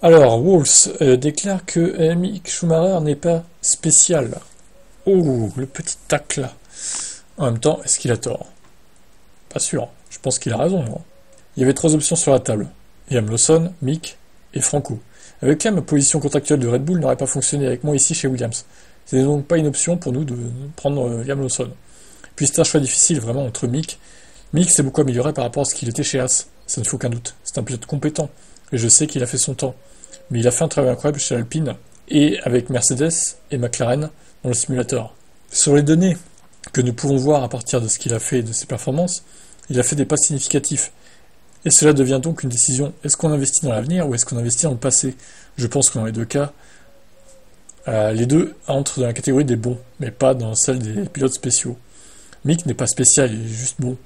Alors, Wolves déclare que Mick Schumacher n'est pas spécial. Oh, le petit tacle là. En même temps, est-ce qu'il a tort? Pas sûr. Je pense qu'il a raison, moi. Il y avait trois options sur la table. Liam Lawson, Mick et Franco. Avec là, ma position contractuelle de Red Bull n'aurait pas fonctionné avec moi ici chez Williams. C'est donc pas une option pour nous de prendre Liam Lawson. Puis c'est un choix difficile vraiment entre Mick. Mick s'est beaucoup amélioré par rapport à ce qu'il était chez Haas. Ça ne fait aucun doute. C'est un pilote compétent. Et je sais qu'il a fait son temps. Mais il a fait un travail incroyable chez Alpine et avec Mercedes et McLaren dans le simulateur. Sur les données que nous pouvons voir à partir de ce qu'il a fait et de ses performances, il a fait des pas significatifs. Et cela devient donc une décision. Est-ce qu'on investit dans l'avenir ou est-ce qu'on investit dans le passé? Je pense que dans les deux cas, les deux entrent dans la catégorie des bons, mais pas dans celle des pilotes spéciaux. Mick n'est pas spécial, il est juste bon.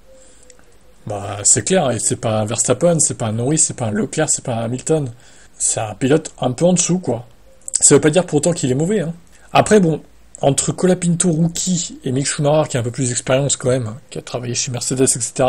Bah, c'est clair, et c'est pas un Verstappen, c'est pas un Norris, c'est pas un Leclerc, c'est pas un Hamilton. C'est un pilote un peu en dessous, quoi. Ça veut pas dire pour autant qu'il est mauvais, hein. Après, bon, entre Colapinto rookie et Mick Schumacher, qui a un peu plus d'expérience quand même, qui a travaillé chez Mercedes, etc.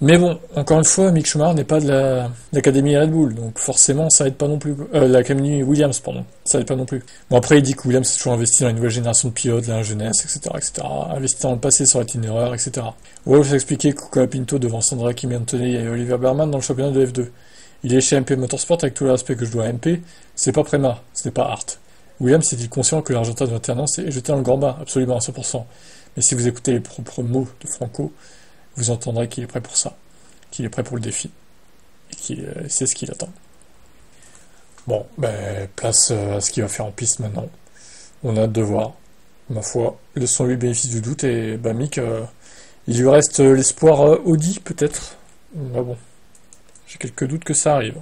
Mais bon, encore une fois, Mick Schumacher n'est pas de l'Académie Red Bull, donc forcément ça aide pas non plus. L'Académie Williams, pardon, ça aide pas non plus. Bon, après, il dit que Williams a toujours investi dans une nouvelle génération de pilotes, la jeunesse, etc., etc. Investi dans le passé serait une erreur, etc. Wolff a expliqué que Colapinto devant Sandra Kimi Antonelli et Oliver Berman dans le championnat de F2. Il est chez MP Motorsport avec tout le respect que je dois à MP, c'est pas Prema, ce n'est pas Hart. Williams est-il conscient que l'Argentin de 21 ans est jeté dans le grand bain, absolument à 100%. Mais si vous écoutez les propres mots de Franco, vous entendrez qu'il est prêt pour ça, qu'il est prêt pour le défi, et qu'il sait ce qu'il attend. Bon, ben, place à ce qu'il va faire en piste maintenant. On a hâte de voir. Ma foi, laissons-lui le bénéfice du doute, et ben Mick, il lui reste l'espoir Audi, peut-être. Mais bon, j'ai quelques doutes que ça arrive.